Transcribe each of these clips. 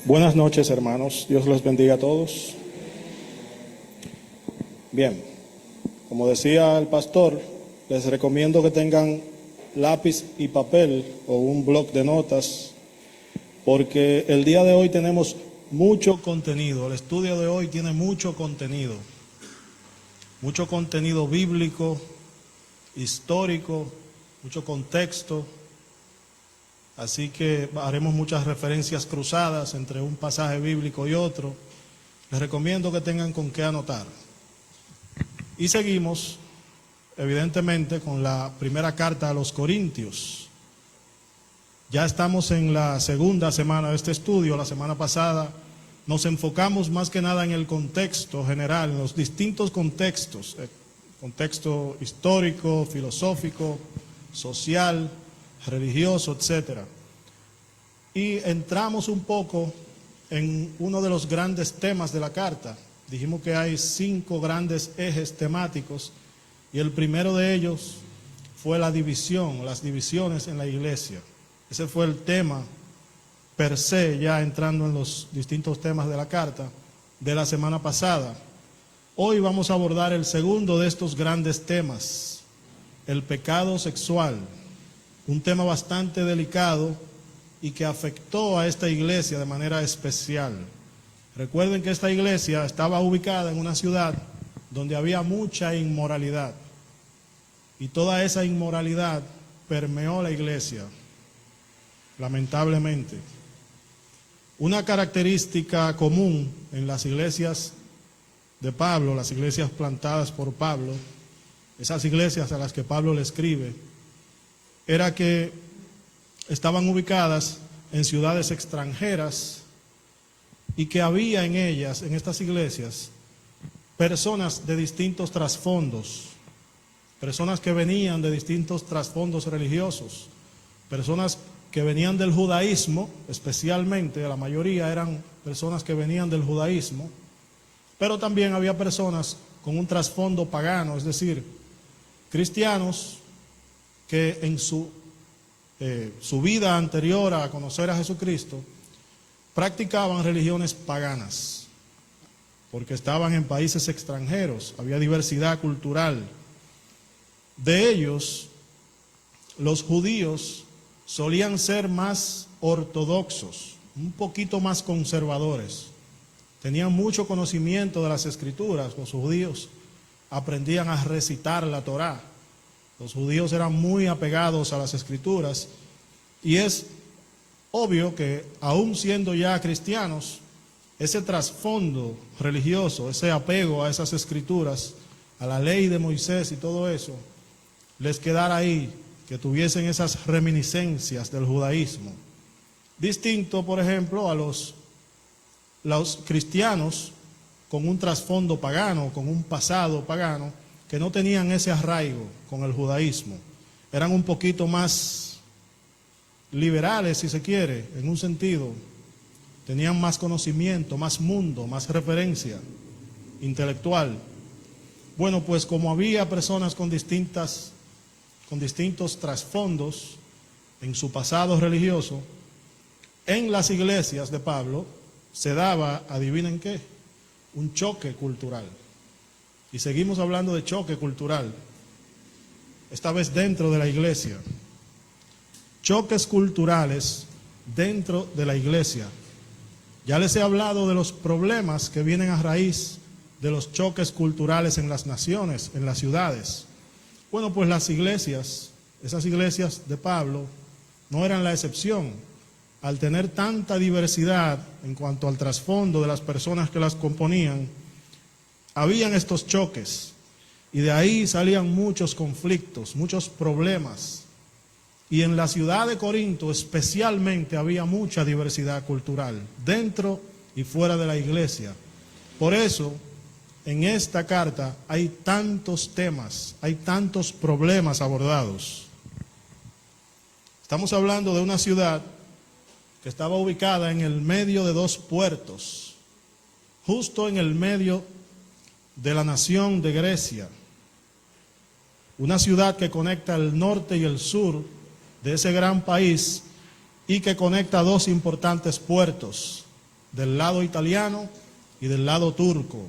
Buenas noches, hermanos. Dios los bendiga a todos. Bien, como decía el pastor, les recomiendo que tengan lápiz y papel o un bloc de notas, porque el día de hoy tenemos mucho contenido. El estudio de hoy tiene mucho contenido bíblico, histórico, mucho contexto. Así que haremos muchas referencias cruzadas entre un pasaje bíblico y otro. Les recomiendo que tengan con qué anotar. Y seguimos, evidentemente, con la primera carta a los Corintios. Ya estamos en la segunda semana de este estudio. La semana pasada nos enfocamos más que nada en el contexto general, en los distintos contextos, contexto histórico, filosófico, social, religioso, etcétera. Y entramos un poco en uno de los grandes temas de la carta. Dijimos que hay 5 grandes ejes temáticos y el primero de ellos fue la división, las divisiones en la iglesia. Ese fue el tema per se, ya entrando en los distintos temas de la carta de la semana pasada. Hoy vamos a abordar el segundo de estos grandes temas, el pecado sexual. Un tema bastante delicado y que afectó a esta iglesia de manera especial. Recuerden que esta iglesia estaba ubicada en una ciudad donde había mucha inmoralidad. Y toda esa inmoralidad permeó la iglesia, lamentablemente. Una característica común en las iglesias de Pablo, las iglesias plantadas por Pablo, esas iglesias a las que Pablo le escribe, era que estaban ubicadas en ciudades extranjeras y que había en ellas, en estas iglesias, personas de distintos trasfondos, personas que venían de distintos trasfondos religiosos, personas que venían del judaísmo, especialmente, la mayoría eran personas que venían del judaísmo, pero también había personas con un trasfondo pagano, es decir, cristianos que en su vida anterior a conocer a Jesucristo practicaban religiones paganas, porque estaban en países extranjeros, había diversidad cultural. De ellos, los judíos solían ser más ortodoxos, un poquito más conservadores, tenían mucho conocimiento de las escrituras. Los judíos aprendían a recitar la Torá. Los judíos eran muy apegados a las escrituras y es obvio que aún siendo ya cristianos, ese trasfondo religioso, ese apego a esas escrituras, a la ley de Moisés y todo eso, les quedara ahí, que tuviesen esas reminiscencias del judaísmo. Distinto, por ejemplo, a los cristianos con un trasfondo pagano, con un pasado pagano, que no tenían ese arraigo con el judaísmo. Eran un poquito más liberales, si se quiere, en un sentido. Tenían más conocimiento, más mundo, más referencia intelectual. Bueno, pues como había personas con distintos trasfondos en su pasado religioso, en las iglesias de Pablo se daba, adivinen qué, un choque cultural. Y seguimos hablando de choque cultural, esta vez dentro de la iglesia. Choques culturales dentro de la iglesia. Ya les he hablado de los problemas que vienen a raíz de los choques culturales en las naciones, en las ciudades. Bueno, pues las iglesias, esas iglesias de Pablo, no eran la excepción. Al tener tanta diversidad en cuanto al trasfondo de las personas que las componían, habían estos choques y de ahí salían muchos conflictos, muchos problemas. Y en la ciudad de Corinto especialmente había mucha diversidad cultural, dentro y fuera de la iglesia. Por eso, en esta carta hay tantos temas, hay tantos problemas abordados. Estamos hablando de una ciudad que estaba ubicada en el medio de 2 puertos, justo en el medio de la nación de Grecia, una ciudad que conecta el norte y el sur de ese gran país y que conecta 2 importantes puertos, del lado italiano y del lado turco.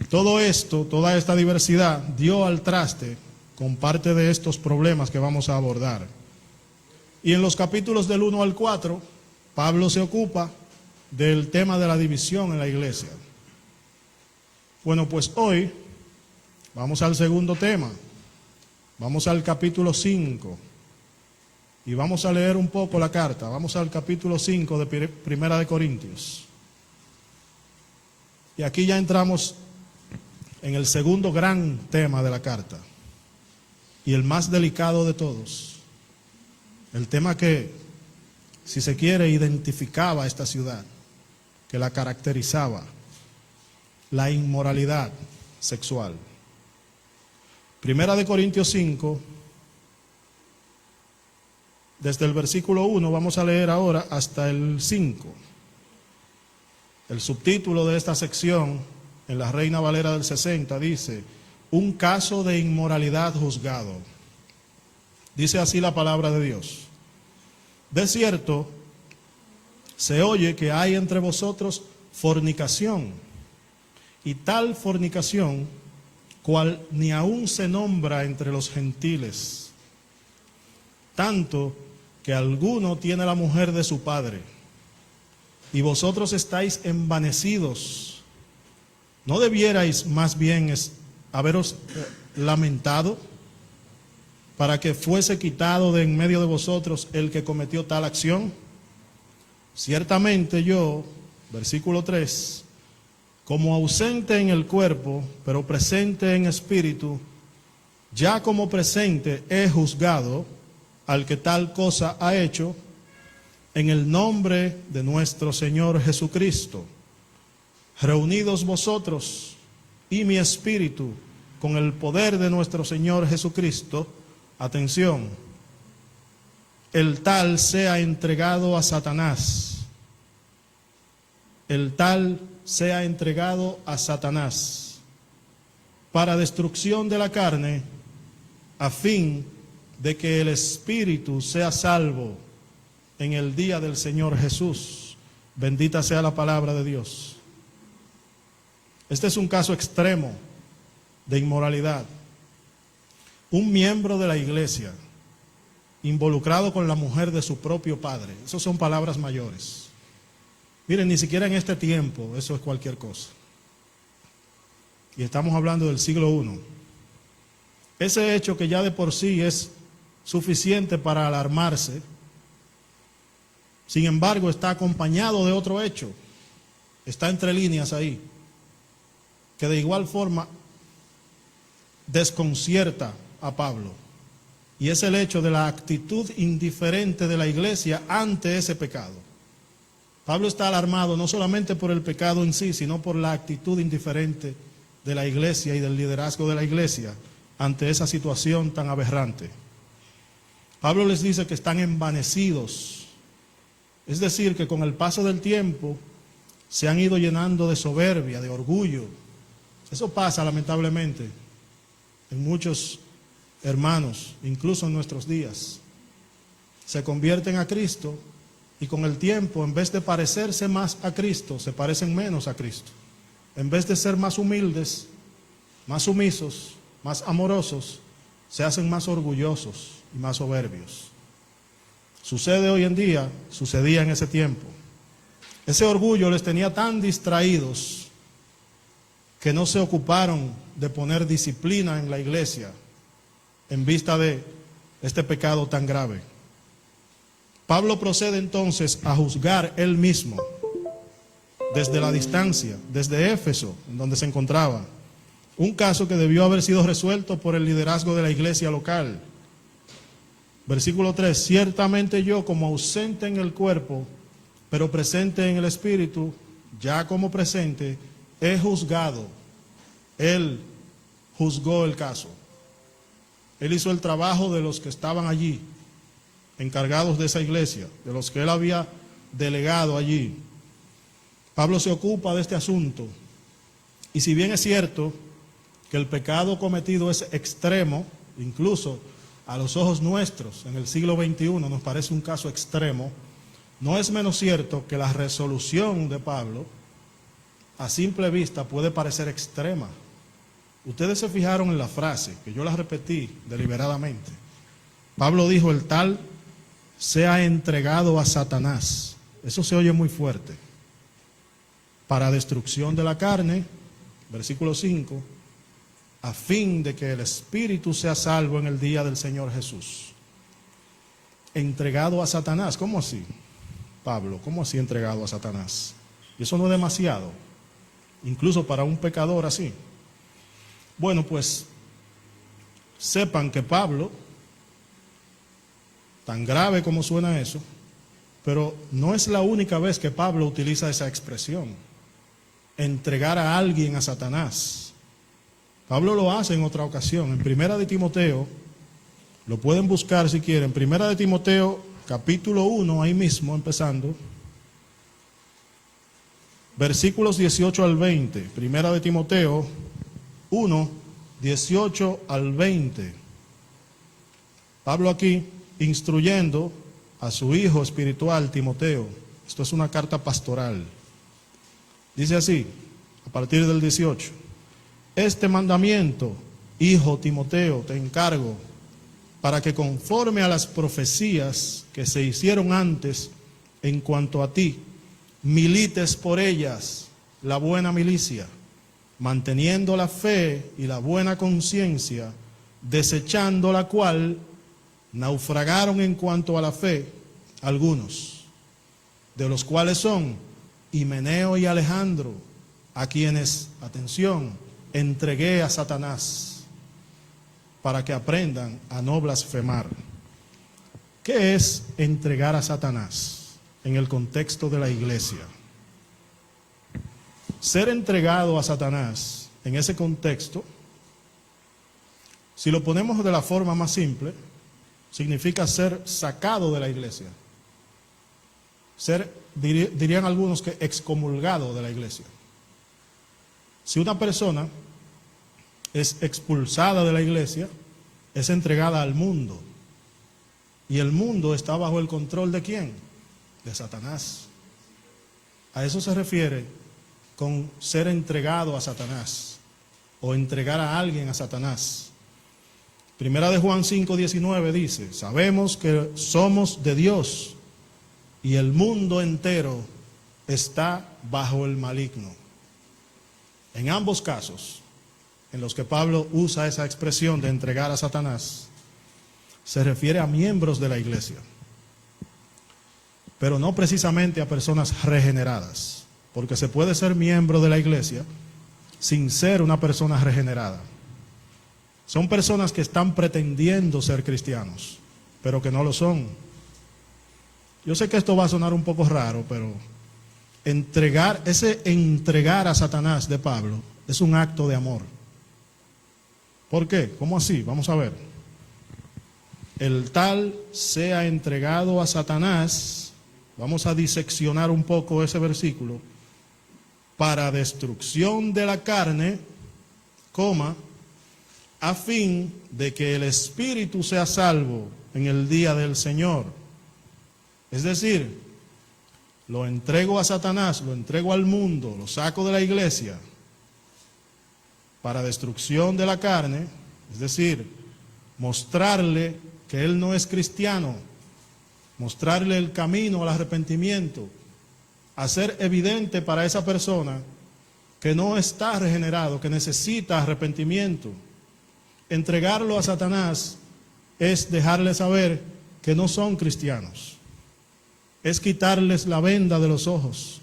Todo esto, toda esta diversidad dio al traste con parte de estos problemas que vamos a abordar. Y en los capítulos del 1 al 4, Pablo se ocupa del tema de la división en la iglesia. Bueno, pues hoy vamos al segundo tema. Vamos al capítulo 5 y vamos a leer un poco la carta. Vamos al capítulo 5 de Primera de Corintios. Y aquí ya entramos en el segundo gran tema de la carta y el más delicado de todos. El tema que, si se quiere, identificaba a esta ciudad, que la caracterizaba, la inmoralidad sexual. Primera de Corintios 5, desde el versículo 1, vamos a leer ahora hasta el 5. El subtítulo de esta sección, en la Reina Valera del 60, dice, un caso de inmoralidad juzgado. Dice así la palabra de Dios. De cierto, se oye que hay entre vosotros fornicación, y tal fornicación cual ni aún se nombra entre los gentiles, tanto que alguno tiene la mujer de su padre, y vosotros estáis envanecidos. ¿No debierais más bien haberos lamentado para que fuese quitado de en medio de vosotros el que cometió tal acción? Ciertamente yo, versículo 3, como ausente en el cuerpo, pero presente en espíritu, ya como presente he juzgado al que tal cosa ha hecho, en el nombre de nuestro Señor Jesucristo. Reunidos vosotros y mi espíritu con el poder de nuestro Señor Jesucristo, atención, el tal sea entregado a Satanás, el tal sea entregado a Satanás para destrucción de la carne, a fin de que el espíritu sea salvo en el día del Señor Jesús. Bendita sea la palabra de Dios. Este es un caso extremo de inmoralidad. Un miembro de la iglesia involucrado con la mujer de su propio padre. Esas son palabras mayores. Miren, ni siquiera en este tiempo eso es cualquier cosa. Y estamos hablando del siglo I. Ese hecho, que ya de por sí es suficiente para alarmarse, sin embargo está acompañado de otro hecho, está entre líneas ahí, que de igual forma desconcierta a Pablo, y es el hecho de la actitud indiferente de la iglesia ante ese pecado. Pablo está alarmado no solamente por el pecado en sí, sino por la actitud indiferente de la iglesia y del liderazgo de la iglesia ante esa situación tan aberrante. Pablo les dice que están envanecidos, es decir, que con el paso del tiempo se han ido llenando de soberbia, de orgullo. Eso pasa lamentablemente en muchos hermanos, incluso en nuestros días. Se convierten a Cristo y con el tiempo, en vez de parecerse más a Cristo, se parecen menos a Cristo. En vez de ser más humildes, más sumisos, más amorosos, se hacen más orgullosos y más soberbios. Sucede hoy en día, sucedía en ese tiempo. Ese orgullo les tenía tan distraídos que no se ocuparon de poner disciplina en la iglesia en vista de este pecado tan grave. Pablo procede entonces a juzgar él mismo desde la distancia, desde Éfeso, en donde se encontraba, un caso que debió haber sido resuelto por el liderazgo de la iglesia local. Versículo 3, ciertamente yo, como ausente en el cuerpo, pero presente en el espíritu, ya como presente, he juzgado. Él juzgó el caso. Él hizo el trabajo de los que estaban allí, encargados de esa iglesia, de los que él había delegado allí. Pablo se ocupa de este asunto. Y si bien es cierto que el pecado cometido es extremo, incluso a los ojos nuestros, en el siglo XXI nos parece un caso extremo, no es menos cierto que la resolución de Pablo a simple vista puede parecer extrema. Ustedes se fijaron en la frase, que yo la repetí deliberadamente. Pablo dijo: el tal sea entregado a Satanás. Eso se oye muy fuerte. Para destrucción de la carne, versículo 5, a fin de que el espíritu sea salvo en el día del Señor Jesús. Entregado a Satanás. ¿Cómo así, Pablo? ¿Cómo así entregado a Satanás? Y eso no es demasiado, incluso para un pecador así. Bueno, pues sepan que Pablo, tan grave como suena eso, pero no es la única vez que Pablo utiliza esa expresión, entregar a alguien a Satanás. Pablo lo hace en otra ocasión, en Primera de Timoteo, lo pueden buscar si quieren, Primera de Timoteo, capítulo 1, ahí mismo empezando, versículos 18 al 20, Primera de Timoteo 1, 18 al 20. Pablo aquí instruyendo a su hijo espiritual Timoteo. Esto es una carta pastoral. Dice así, a partir del 18: este mandamiento, hijo Timoteo, te encargo, para que conforme a las profecías que se hicieron antes en cuanto a ti, milites por ellas la buena milicia, manteniendo la fe y la buena conciencia, desechando la cual naufragaron en cuanto a la fe algunos, de los cuales son Himeneo y Alejandro, a quienes, atención, entregué a Satanás, para que aprendan a no blasfemar. ¿Qué es entregar a Satanás en el contexto de la iglesia? Ser entregado a Satanás en ese contexto, si lo ponemos de la forma más simple, significa ser sacado de la iglesia. Ser, dirían algunos, que excomulgado de la iglesia. Si una persona es expulsada de la iglesia, es entregada al mundo. Y el mundo está bajo el control ¿de quién? De Satanás. A eso se refiere con ser entregado a Satanás, o entregar a alguien a Satanás. Primera de Juan 5:19 dice: sabemos que somos de Dios y el mundo entero está bajo el maligno. En ambos casos, en los que Pablo usa esa expresión de entregar a Satanás, se refiere a miembros de la iglesia, pero no precisamente a personas regeneradas, porque se puede ser miembro de la iglesia sin ser una persona regenerada. Son personas que están pretendiendo ser cristianos, pero que no lo son. Yo sé que esto va a sonar un poco raro, pero entregar a Satanás de Pablo es un acto de amor. ¿Por qué? ¿Cómo así? Vamos a ver. El tal sea entregado a Satanás, vamos a diseccionar un poco ese versículo, para destrucción de la carne, coma, a fin de que el espíritu sea salvo en el día del Señor. Es decir, lo entrego a Satanás, lo entrego al mundo, lo saco de la iglesia para destrucción de la carne, es decir, mostrarle que él no es cristiano, mostrarle el camino al arrepentimiento, hacer evidente para esa persona que no está regenerado, que necesita arrepentimiento. Entregarlo a Satanás es dejarle saber que no son cristianos, es quitarles la venda de los ojos.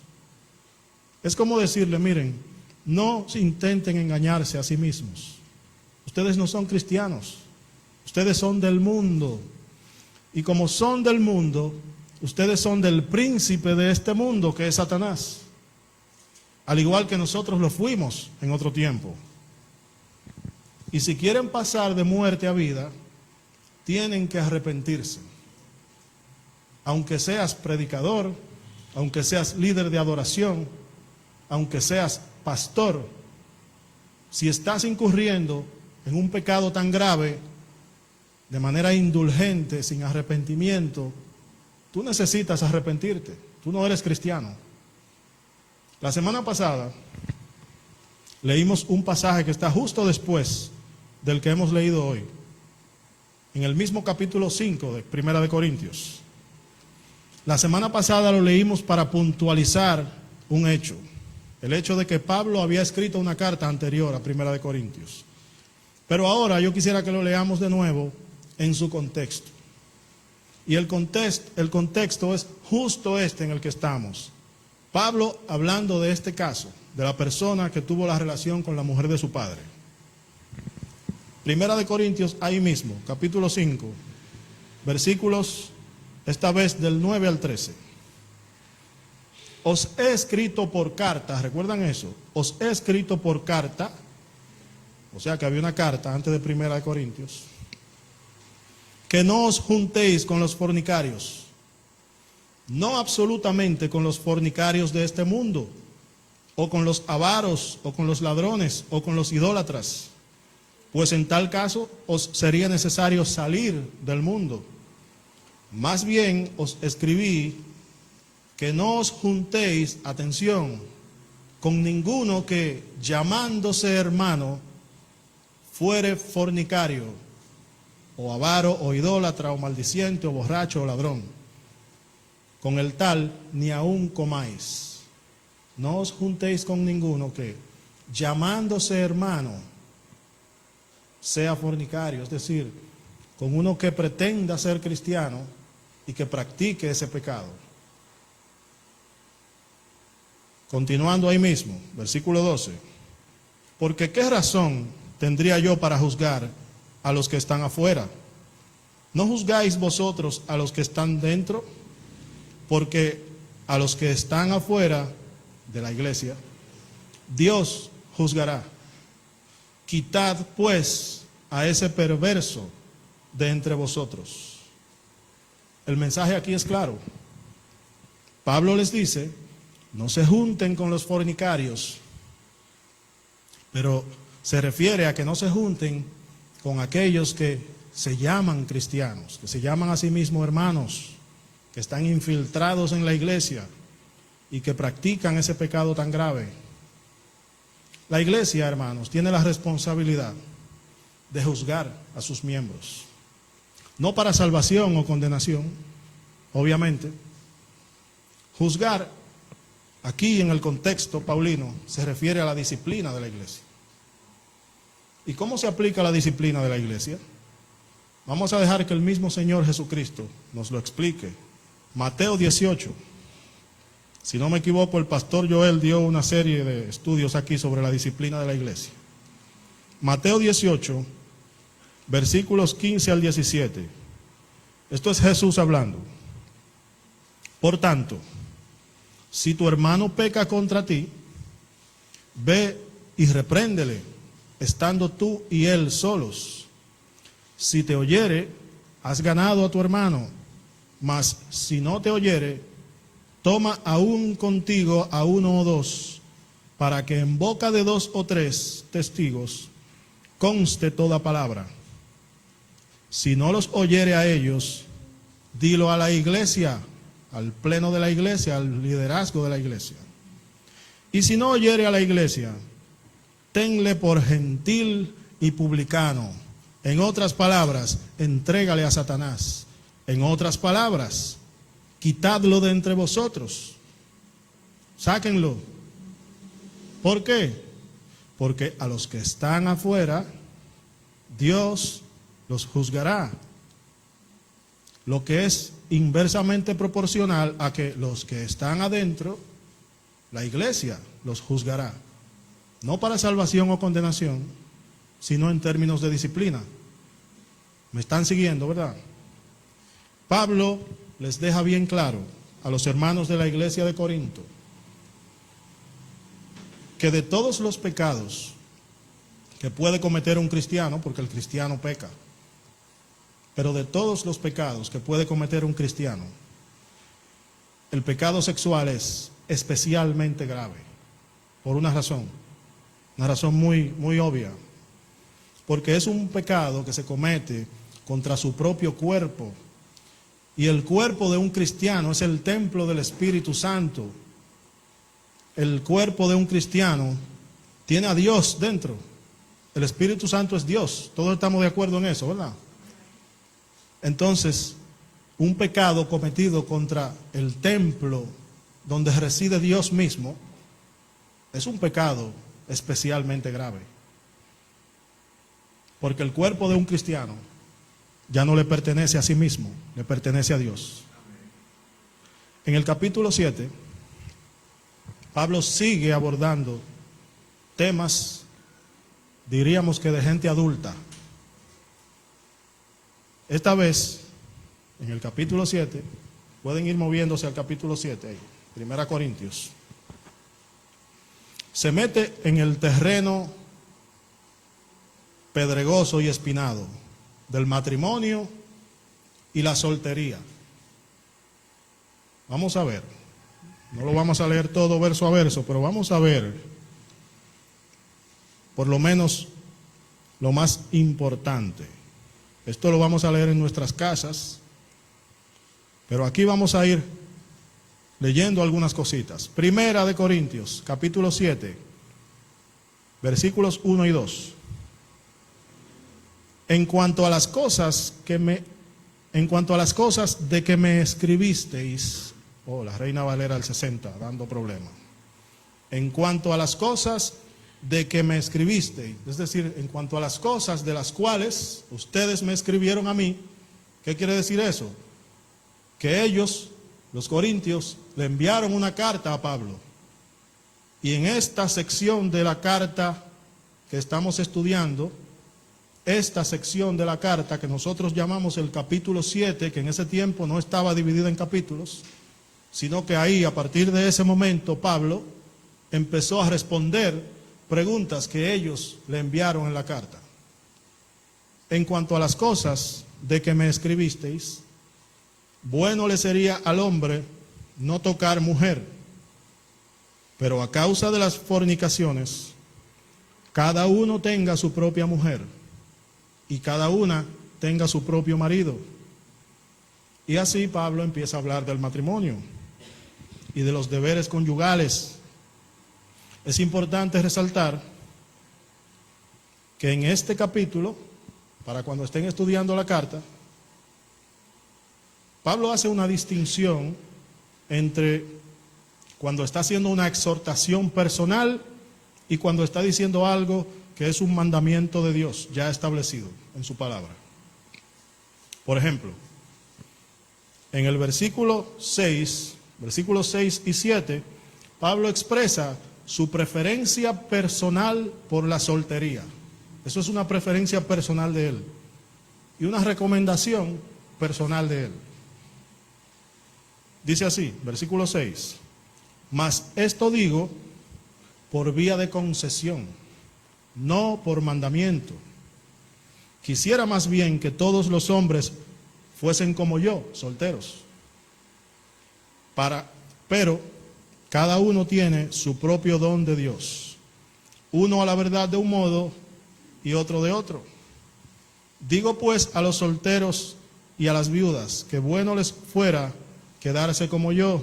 Es como decirle: miren, no intenten engañarse a sí mismos. Ustedes no son cristianos, ustedes son del mundo. Y como son del mundo, ustedes son del príncipe de este mundo, que es Satanás. Al igual que nosotros lo fuimos en otro tiempo. Y si quieren pasar de muerte a vida, tienen que arrepentirse. Aunque seas predicador, aunque seas líder de adoración, aunque seas pastor, si estás incurriendo en un pecado tan grave, de manera indulgente, sin arrepentimiento, tú necesitas arrepentirte. Tú no eres cristiano. La semana pasada leímos un pasaje que está justo después del que hemos leído hoy, en el mismo capítulo 5 de Primera de Corintios. La semana pasada lo leímos para puntualizar un hecho, el hecho de que Pablo había escrito una carta anterior a Primera de Corintios. Pero ahora yo quisiera que lo leamos de nuevo en su contexto. Y el contexto es justo este en el que estamos. Pablo hablando de este caso, de la persona que tuvo la relación con la mujer de su padre. Primera de Corintios, ahí mismo, capítulo 5, versículos, esta vez del 9 al 13. Os he escrito por carta, ¿recuerdan eso? Os he escrito por carta, o sea que había una carta antes de Primera de Corintios, que no os juntéis con los fornicarios, no absolutamente con los fornicarios de este mundo, o con los avaros, o con los ladrones, o con los idólatras, pues en tal caso os sería necesario salir del mundo. Más bien os escribí que no os juntéis, atención, con ninguno que, llamándose hermano, fuere fornicario, o avaro, o idólatra, o maldiciente, o borracho, o ladrón. Con el tal ni aun comáis. No os juntéis con ninguno que, llamándose hermano, sea fornicario, es decir, con uno que pretenda ser cristiano y que practique ese pecado. Continuando ahí mismo, versículo 12. Porque ¿qué razón tendría yo para juzgar a los que están afuera? ¿No juzgáis vosotros a los que están dentro? Porque a los que están afuera de la iglesia, Dios juzgará. Quitad pues a ese perverso de entre vosotros. El mensaje aquí es claro. Pablo les dice, no se junten con los fornicarios, pero se refiere a que no se junten con aquellos que se llaman cristianos, que se llaman a sí mismos hermanos, que están infiltrados en la iglesia y que practican ese pecado tan grave. La iglesia, hermanos, tiene la responsabilidad de juzgar a sus miembros, no para salvación o condenación, obviamente. Juzgar, aquí en el contexto paulino, se refiere a la disciplina de la iglesia. ¿Y cómo se aplica la disciplina de la iglesia? Vamos a dejar que el mismo Señor Jesucristo nos lo explique. Mateo 18. Si no me equivoco, el pastor Joel dio una serie de estudios aquí sobre la disciplina de la iglesia. Mateo 18, versículos 15 al 17. Esto es Jesús hablando. Por tanto, si tu hermano peca contra ti, ve y repréndele, estando tú y él solos. Si te oyere, has ganado a tu hermano, mas si no te oyere, toma aún contigo a uno o dos, para que en boca de 2 o 3 testigos conste toda palabra. Si no los oyere a ellos, dilo a la iglesia, al pleno de la iglesia, al liderazgo de la iglesia. Y si no oyere a la iglesia, tenle por gentil y publicano. En otras palabras, entrégale a Satanás. En otras palabras, quitadlo de entre vosotros. Sáquenlo. ¿Por qué? Porque a los que están afuera, Dios los juzgará. Lo que es inversamente proporcional a que los que están adentro, la iglesia los juzgará. No para salvación o condenación, sino en términos de disciplina. ¿Me están siguiendo, verdad? Pablo les deja bien claro a los hermanos de la iglesia de Corinto que de todos los pecados que puede cometer un cristiano, porque el cristiano peca, pero de todos los pecados que puede cometer un cristiano, el pecado sexual es especialmente grave, por una razón muy, muy obvia, porque es un pecado que se comete contra su propio cuerpo Y el cuerpo de un cristiano es el templo del Espíritu Santo. El cuerpo de un cristiano tiene a Dios dentro. El Espíritu Santo es Dios. Todos estamos de acuerdo en eso, ¿verdad? Entonces, un pecado cometido contra el templo donde reside Dios mismo es un pecado especialmente grave. Porque el cuerpo de un cristiano ya no le pertenece a sí mismo, le pertenece a Dios. En el capítulo 7, Pablo sigue abordando temas, diríamos que de gente adulta. Esta vez, en el capítulo 7, pueden ir moviéndose al capítulo 7, 1 Corintios. Se mete en el terreno pedregoso y espinado del matrimonio y la soltería. Vamos a ver, no lo vamos a leer todo verso a verso, pero vamos a ver por lo menos lo más importante. Esto lo vamos a leer en nuestras casas, pero aquí vamos a ir leyendo algunas cositas. Primera de Corintios, capítulo 7, versículos 1 y 2. En cuanto a las cosas de que me escribisteis, la Reina Valera del 60, dando problema. En cuanto a las cosas de que me escribisteis, es decir, en cuanto a las cosas de las cuales ustedes me escribieron a mí, ¿qué quiere decir eso? Que ellos, los corintios, le enviaron una carta a Pablo. Y en esta sección de la carta que estamos estudiando, esta sección de la carta que nosotros llamamos el capítulo 7, que en ese tiempo no estaba dividida en capítulos, sino que ahí, a partir de ese momento, Pablo empezó a responder preguntas que ellos le enviaron en la carta. En cuanto a las cosas de que me escribisteis, bueno le sería al hombre no tocar mujer, pero a causa de las fornicaciones, cada uno tenga su propia mujer y cada una tenga su propio marido. Y así Pablo empieza a hablar del matrimonio y de los deberes conyugales. Es importante resaltar que en este capítulo, para cuando estén estudiando la carta, Pablo hace una distinción entre cuando está haciendo una exhortación personal y cuando está diciendo algo que es un mandamiento de Dios ya establecido en su palabra. Por ejemplo, en el versículos 6 y 7, Pablo expresa su preferencia personal por la soltería. Eso es una preferencia personal de él y una recomendación personal de él. Dice así, versículo 6, mas esto digo por vía de concesión, no por mandamiento. Quisiera más bien que todos los hombres fuesen como yo, solteros. Pero cada uno tiene su propio don de Dios. Uno a la verdad de un modo y otro de otro. Digo pues a los solteros y a las viudas que bueno les fuera quedarse como yo.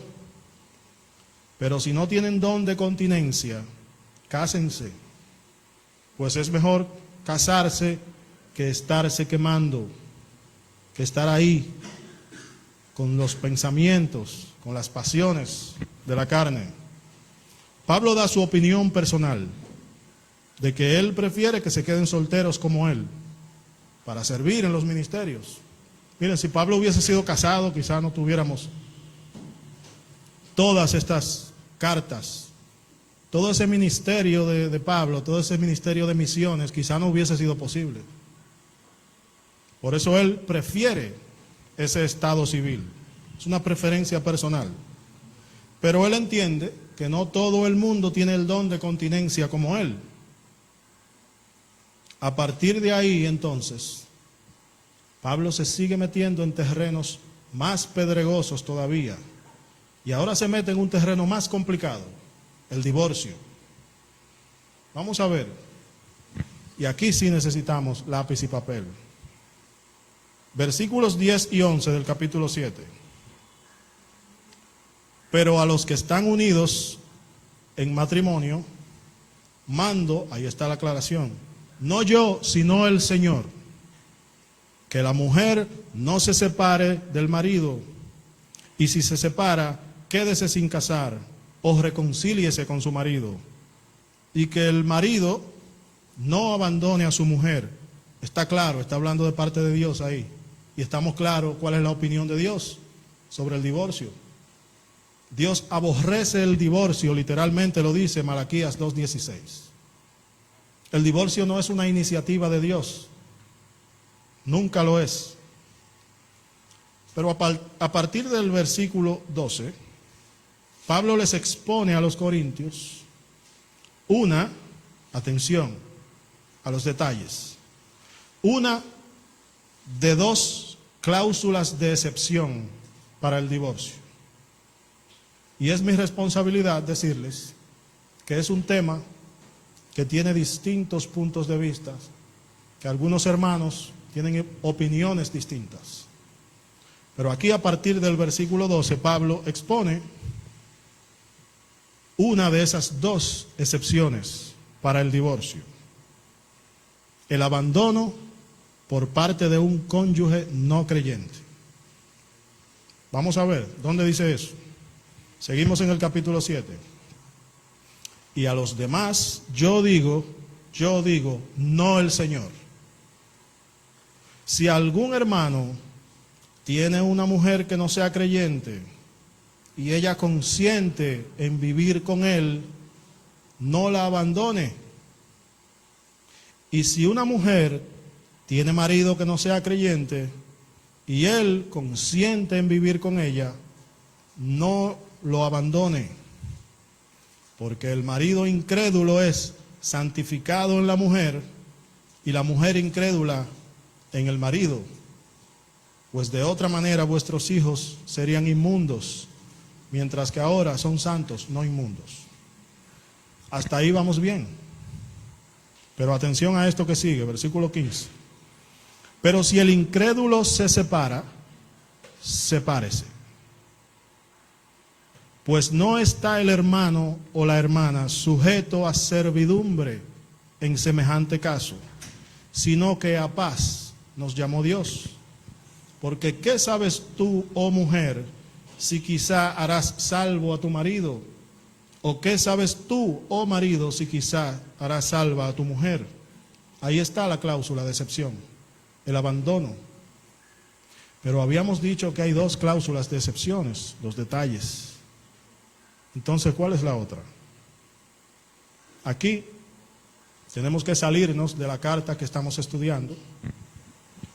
Pero si no tienen don de continencia, cásense. Pues es mejor casarse que estarse quemando, que estar ahí con los pensamientos, con las pasiones de la carne. Pablo da su opinión personal de que él prefiere que se queden solteros como él para servir en los ministerios. Miren, si Pablo hubiese sido casado, quizá no tuviéramos todas estas cartas, todo ese ministerio de Pablo, todo ese ministerio de misiones, quizá no hubiese sido posible. Por eso él prefiere ese estado civil. Es una preferencia personal. Pero él entiende que no todo el mundo tiene el don de continencia como él. A partir de ahí, entonces, Pablo se sigue metiendo en terrenos más pedregosos todavía. Y ahora se mete en un terreno más complicado, el divorcio. Vamos a ver. Y aquí sí necesitamos lápiz y papel. Versículos 10 y 11 del capítulo 7. Pero a los que están unidos en matrimonio, mando, ahí está la aclaración, no yo, sino el Señor, que la mujer no se separe del marido, y si se separa, quédese sin casar, o reconcíliese con su marido, y que el marido no abandone a su mujer. Está claro, está hablando de parte de Dios ahí, y estamos claros cuál es la opinión de Dios sobre el divorcio. Dios aborrece el divorcio, literalmente lo dice Malaquías 2:16. El divorcio no es una iniciativa de Dios, nunca lo es. Pero a partir del versículo 12, Pablo les expone a los corintios atención a los detalles, una de dos cláusulas de excepción para el divorcio. Y es mi responsabilidad decirles que es un tema que tiene distintos puntos de vista, que algunos hermanos tienen opiniones distintas. Pero aquí a partir del versículo 12, Pablo expone una de esas dos excepciones para el divorcio: el abandono por parte de un cónyuge no creyente. Vamos a ver, ¿dónde dice eso? Seguimos en el capítulo 7. Y a los demás yo digo, no el Señor. Si algún hermano tiene una mujer que no sea creyente y ella consiente en vivir con él, no la abandone. Y si una mujer tiene marido que no sea creyente y él consiente en vivir con ella, no lo abandone, porque el marido incrédulo es santificado en la mujer y la mujer incrédula en el marido, pues de otra manera vuestros hijos serían inmundos, mientras que ahora son santos, no inmundos. Hasta ahí vamos bien. Pero atención a esto que sigue, versículo 15. Pero si el incrédulo se separa, sepárese. Pues no está el hermano o la hermana sujeto a servidumbre en semejante caso, sino que a paz nos llamó Dios. Porque ¿qué sabes tú, oh mujer, si quizá harás salvo a tu marido? ¿O qué sabes tú, oh marido, si quizá harás salva a tu mujer? Ahí está la cláusula de excepción, el abandono. Pero habíamos dicho que hay dos cláusulas de excepciones, los detalles. Entonces, ¿cuál es la otra? Aquí tenemos que salirnos de la carta que estamos estudiando,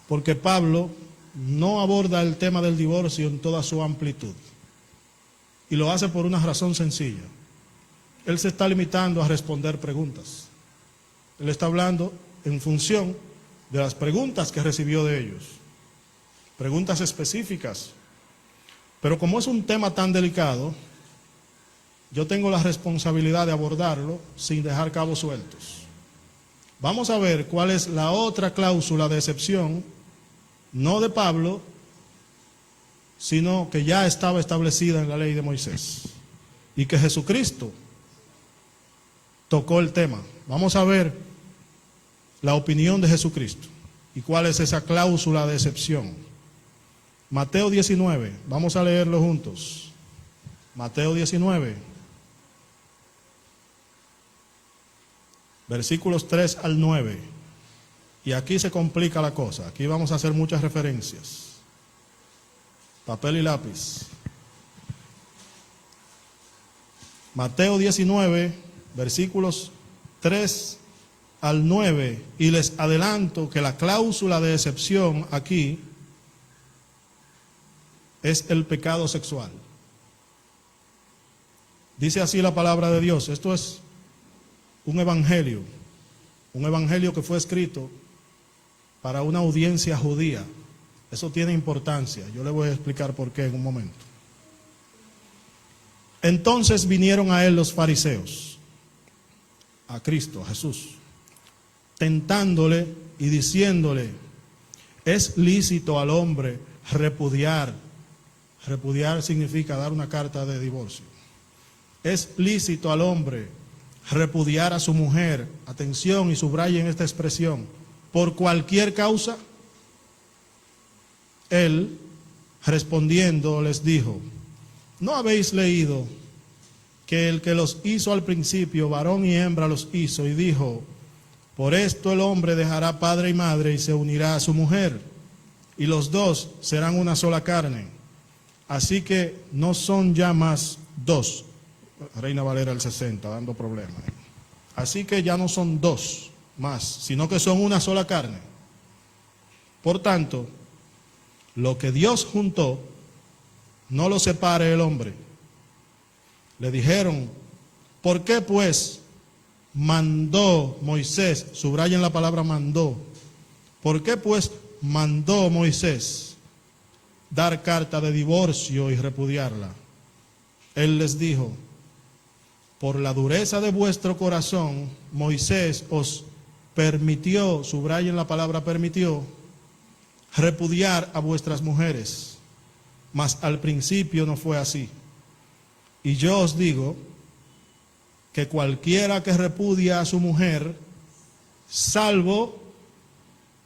porque Pablo no aborda el tema del divorcio en toda su amplitud. Y lo hace por una razón sencilla. Él se está limitando a responder preguntas. Él está hablando en función de las preguntas que recibió de ellos. Preguntas específicas. Pero como es un tema tan delicado, yo tengo la responsabilidad de abordarlo sin dejar cabos sueltos. Vamos a ver cuál es la otra cláusula de excepción, no de Pablo, sino que ya estaba establecida en la ley de Moisés y que Jesucristo tocó el tema. Vamos a ver la opinión de Jesucristo y cuál es esa cláusula de excepción. Mateo 19, vamos a leerlo juntos. Mateo 19. Versículos 3 al 9. Y aquí se complica la cosa. Aquí vamos a hacer muchas referencias. Papel y lápiz. Mateo 19, versículos 3 al 9. Y les adelanto que la cláusula de excepción aquí es el pecado sexual. Dice así la palabra de Dios. Esto es un evangelio que fue escrito para una audiencia judía. Eso tiene importancia. Yo le voy a explicar por qué en un momento. Entonces vinieron a él los fariseos, a Cristo, a Jesús, tentándole y diciéndole: es lícito al hombre repudiar. Repudiar significa dar una carta de divorcio. Es lícito al hombre repudiar a su mujer, atención y subrayen esta expresión, por cualquier causa. Él, respondiendo, les dijo: ¿no habéis leído que el que los hizo al principio, varón y hembra los hizo, y dijo: por esto el hombre dejará padre y madre y se unirá a su mujer, y los dos serán una sola carne? Así que no son ya más dos. Reina Valera del 60, dando problemas. Así que ya no son dos más, sino que son una sola carne. Por tanto, lo que Dios juntó, no lo separe el hombre. Le dijeron: ¿por qué pues mandó Moisés? Subrayen la palabra mandó. ¿Por qué pues mandó Moisés dar carta de divorcio y repudiarla? Él les dijo: por la dureza de vuestro corazón, Moisés os permitió, subrayen la palabra permitió, repudiar a vuestras mujeres, mas al principio no fue así. Y yo os digo que cualquiera que repudia a su mujer, salvo,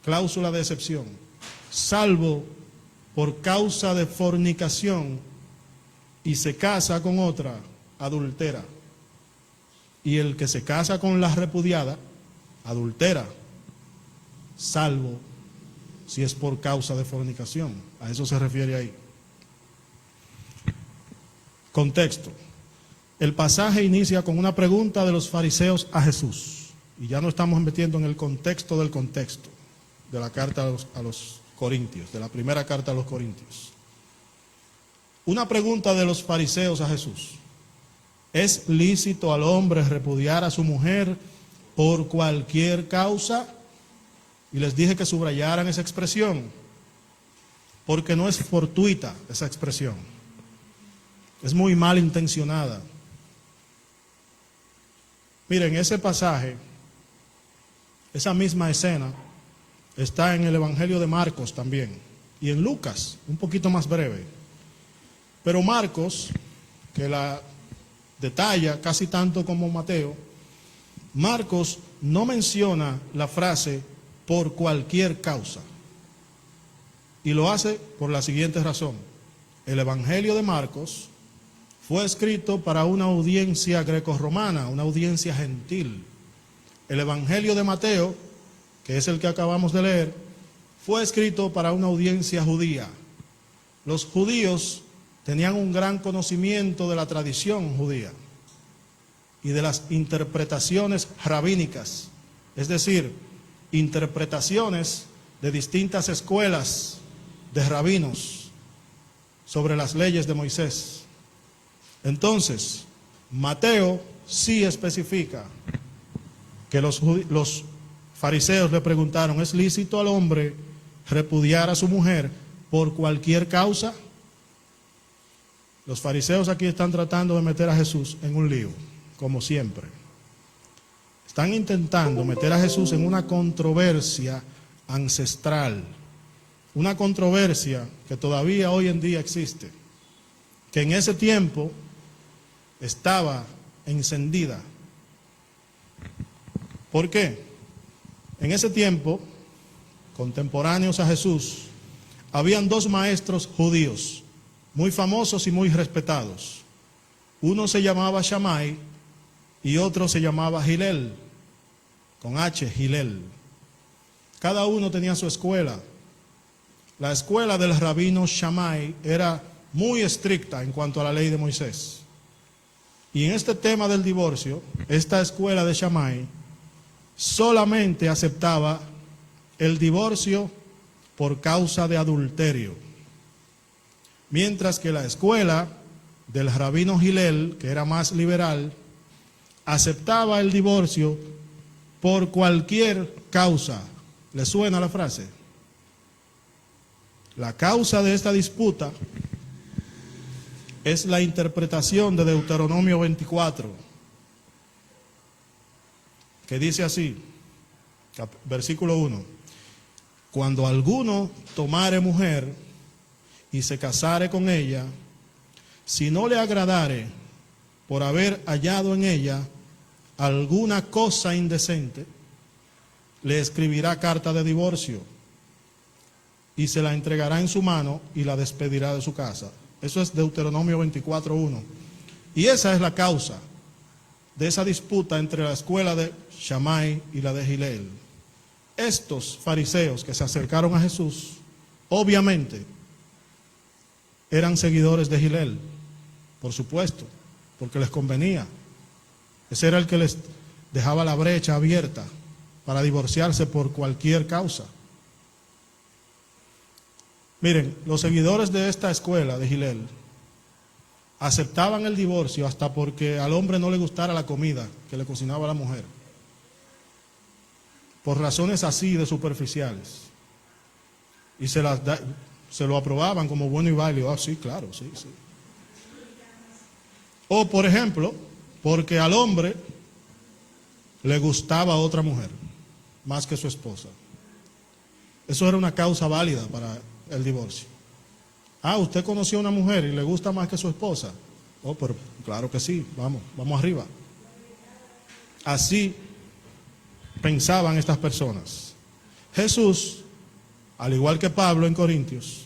cláusula de excepción, salvo por causa de fornicación, y se casa con otra, adultera. Y el que se casa con la repudiada, adultera, salvo si es por causa de fornicación. A eso se refiere ahí. Contexto. El pasaje inicia con una pregunta de los fariseos a Jesús. Y ya no estamos metiendo en el contexto del contexto de la carta a los Corintios, de la primera carta a los Corintios. Una pregunta de los fariseos a Jesús: ¿es lícito al hombre repudiar a su mujer por cualquier causa? Y les dije que subrayaran esa expresión, porque no es fortuita esa expresión, es muy mal intencionada. Miren, ese pasaje, esa misma escena, está en el Evangelio de Marcos también, y en Lucas, un poquito más breve. Pero Marcos, que la detalla casi tanto como Mateo, Marcos no menciona la frase por cualquier causa. Y lo hace por la siguiente razón. El Evangelio de Marcos fue escrito para una audiencia grecorromana, una audiencia gentil. El Evangelio de Mateo, que es el que acabamos de leer, fue escrito para una audiencia judía. Los judíos tenían un gran conocimiento de la tradición judía y de las interpretaciones rabínicas, es decir, interpretaciones de distintas escuelas de rabinos sobre las leyes de Moisés. Entonces, Mateo sí especifica que los fariseos le preguntaron: ¿es lícito al hombre repudiar a su mujer por cualquier causa? Los fariseos aquí están tratando de meter a Jesús en un lío, como siempre. Están intentando meter a Jesús en una controversia ancestral, una controversia que todavía hoy en día existe, que en ese tiempo estaba encendida. ¿Por qué? En ese tiempo, contemporáneos a Jesús, habían dos maestros judíos, muy famosos y muy respetados. Uno se llamaba Shammai y otro se llamaba Hillel, con H, Hillel. Cada uno tenía su escuela. La escuela del rabino Shammai era muy estricta en cuanto a la ley de Moisés. Y en este tema del divorcio, esta escuela de Shammai solamente aceptaba el divorcio por causa de adulterio. Mientras que la escuela del rabino Hillel, que era más liberal, aceptaba el divorcio por cualquier causa. ¿Le suena la frase? La causa de esta disputa es la interpretación de Deuteronomio 24, que dice así, versículo 1: cuando alguno tomare mujer y se casare con ella, si no le agradare por haber hallado en ella alguna cosa indecente, le escribirá carta de divorcio y se la entregará en su mano y la despedirá de su casa. Eso es Deuteronomio 24:1. Y esa es la causa de esa disputa entre la escuela de Shammai y la de Hillel. Estos fariseos que se acercaron a Jesús, obviamente, eran seguidores de Hillel, por supuesto, porque les convenía. Ese era el que les dejaba la brecha abierta para divorciarse por cualquier causa. Miren, los seguidores de esta escuela de Hillel aceptaban el divorcio hasta porque al hombre no le gustara la comida que le cocinaba la mujer, por razones así de superficiales, y se lo aprobaban como bueno y válido. Ah, sí, claro, sí, sí. O por ejemplo, porque al hombre le gustaba otra mujer más que su esposa. Eso era una causa válida para el divorcio. Ah, usted conoció a una mujer y le gusta más que su esposa. Oh, pero claro que sí, vamos arriba. Así pensaban estas personas. Jesús, al igual que Pablo en Corintios,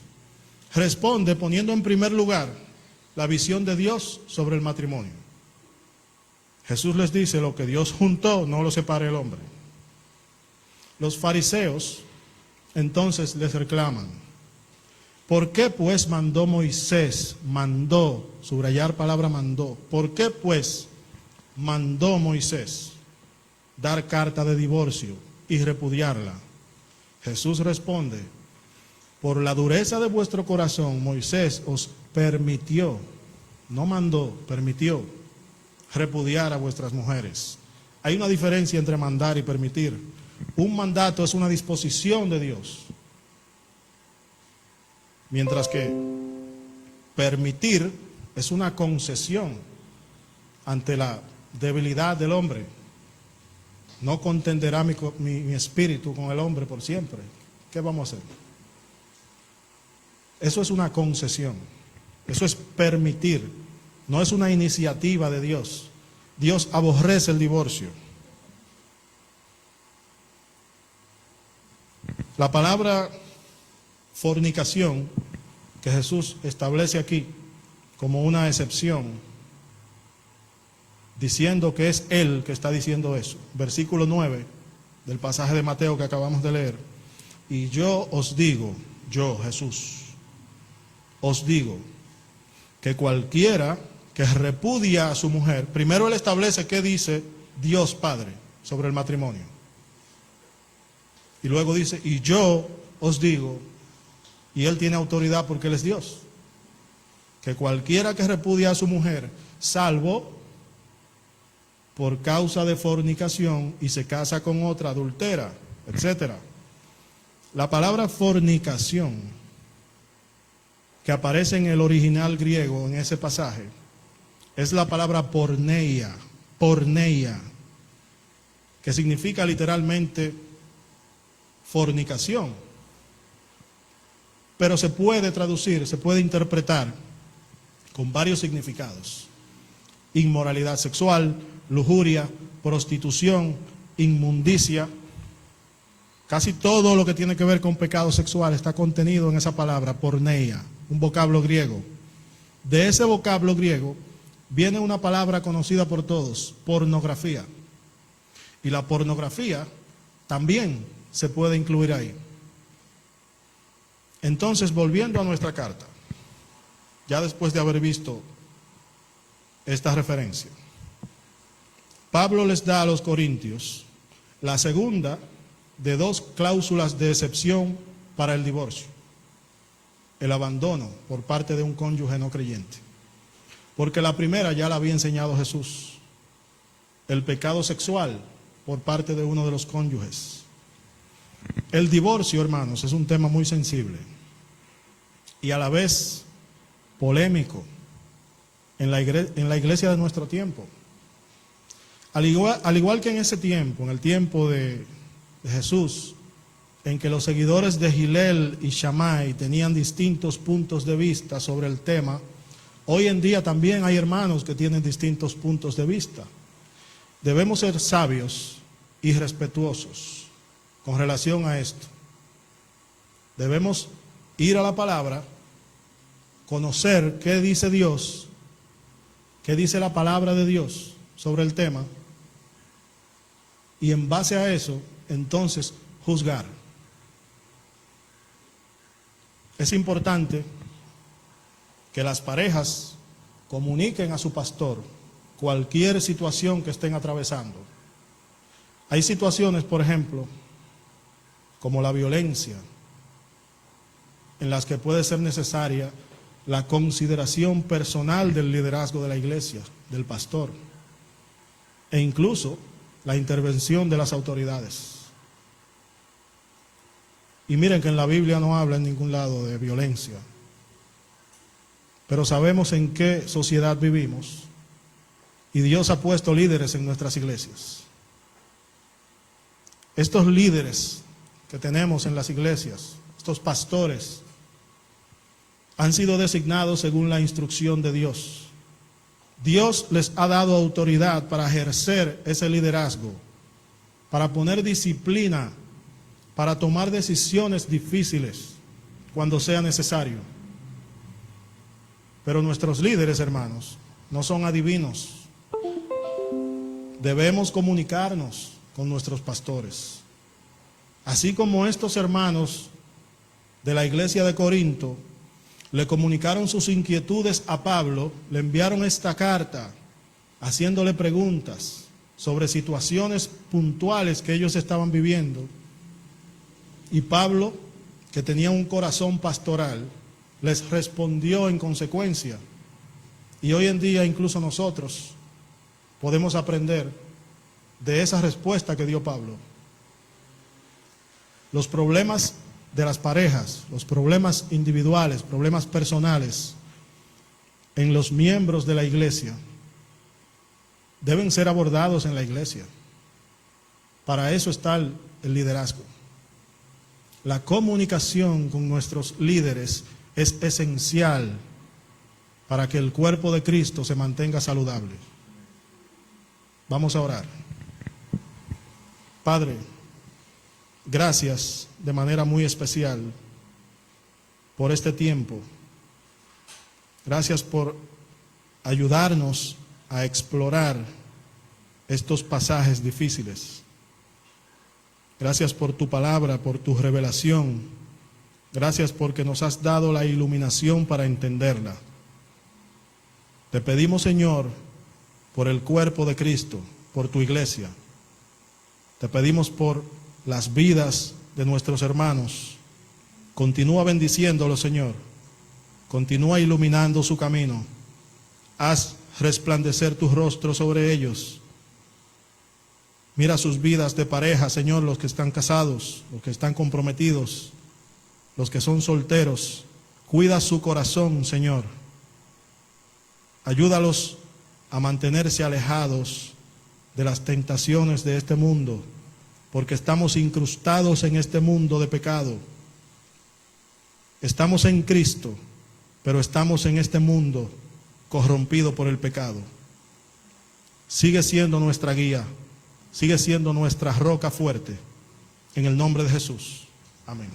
responde poniendo en primer lugar la visión de Dios sobre el matrimonio. Jesús les dice: lo que Dios juntó, no lo separe el hombre. Los fariseos entonces les reclaman: ¿por qué pues mandó Moisés, subrayar palabra mandó, ¿por qué pues mandó Moisés dar carta de divorcio y repudiarla? Jesús responde: por la dureza de vuestro corazón, Moisés os permitió, no mandó, permitió repudiar a vuestras mujeres. Hay una diferencia entre mandar y permitir. Un mandato es una disposición de Dios, mientras que permitir es una concesión ante la debilidad del hombre. No contenderá mi espíritu con el hombre por siempre. ¿Qué vamos a hacer? Eso es una concesión. Eso es permitir. No es una iniciativa de Dios. Dios aborrece el divorcio. La palabra fornicación, que Jesús establece aquí como una excepción, diciendo que es Él que está diciendo eso. Versículo 9 del pasaje de Mateo que acabamos de leer. Y yo os digo, yo Jesús, os digo que cualquiera que repudia a su mujer, primero Él establece qué dice Dios Padre sobre el matrimonio. Y luego dice, y yo os digo, y Él tiene autoridad porque Él es Dios, que cualquiera que repudia a su mujer, salvo por causa de fornicación y se casa con otra, adultera, etc. La palabra fornicación, que aparece en el original griego en ese pasaje, es la palabra porneia, que significa literalmente fornicación. Pero se puede traducir, se puede interpretar con varios significados: inmoralidad sexual, lujuria, prostitución, inmundicia. Casi todo lo que tiene que ver con pecado sexual está contenido en esa palabra, porneia, un vocablo griego. De ese vocablo griego viene una palabra conocida por todos, pornografía. Y la pornografía también se puede incluir ahí. Entonces, volviendo a nuestra carta, ya después de haber visto esta referencia, Pablo les da a los corintios la segunda de dos cláusulas de excepción para el divorcio: el abandono por parte de un cónyuge no creyente. Porque la primera ya la había enseñado Jesús: el pecado sexual por parte de uno de los cónyuges. El divorcio, hermanos, es un tema muy sensible y a la vez polémico en la iglesia de nuestro tiempo. Al igual que en ese tiempo, en el tiempo de Jesús, en que los seguidores de Hillel y Shammai tenían distintos puntos de vista sobre el tema, hoy en día también hay hermanos que tienen distintos puntos de vista. Debemos ser sabios y respetuosos con relación a esto. Debemos ir a la palabra, conocer qué dice Dios, qué dice la palabra de Dios sobre el tema, y en base a eso, entonces, juzgar. Es importante que las parejas comuniquen a su pastor cualquier situación que estén atravesando. Hay situaciones, por ejemplo, como la violencia, en las que puede ser necesaria la consideración personal del liderazgo de la iglesia, del pastor, e incluso la intervención de las autoridades. Y miren que en la Biblia no habla en ningún lado de violencia, pero sabemos en qué sociedad vivimos y Dios ha puesto líderes en nuestras iglesias. Estos líderes que tenemos en las iglesias, estos pastores, han sido designados según la instrucción de Dios. Dios les ha dado autoridad para ejercer ese liderazgo, para poner disciplina, para tomar decisiones difíciles cuando sea necesario. Pero nuestros líderes, hermanos, no son adivinos. Debemos comunicarnos con nuestros pastores. Así como estos hermanos de la iglesia de Corinto le comunicaron sus inquietudes a Pablo, le enviaron esta carta haciéndole preguntas sobre situaciones puntuales que ellos estaban viviendo. Y Pablo, que tenía un corazón pastoral, les respondió en consecuencia. Y hoy en día incluso nosotros podemos aprender de esa respuesta que dio Pablo. Los problemas de las parejas, los problemas individuales, problemas personales en los miembros de la iglesia deben ser abordados en la iglesia. Para eso está el liderazgo. La comunicación con nuestros líderes es esencial para que el cuerpo de Cristo se mantenga saludable. Vamos a orar. Padre, gracias de manera muy especial por este tiempo. Gracias por ayudarnos a explorar estos pasajes difíciles. Gracias por tu palabra, por tu revelación. Gracias porque nos has dado la iluminación para entenderla. Te pedimos, Señor, por el cuerpo de Cristo, por tu iglesia. Te pedimos por las vidas de nuestros hermanos. Continúa bendiciéndolos, Señor. Continúa iluminando su camino. Haz resplandecer tu rostro sobre ellos. Mira sus vidas de pareja, Señor, los que están casados, los que están comprometidos, los que son solteros. Cuida su corazón, Señor. Ayúdalos a mantenerse alejados de las tentaciones de este mundo, porque estamos incrustados en este mundo de pecado. Estamos en Cristo, pero estamos en este mundo corrompido por el pecado. Sigue siendo nuestra guía, sigue siendo nuestra roca fuerte. En el nombre de Jesús. Amén.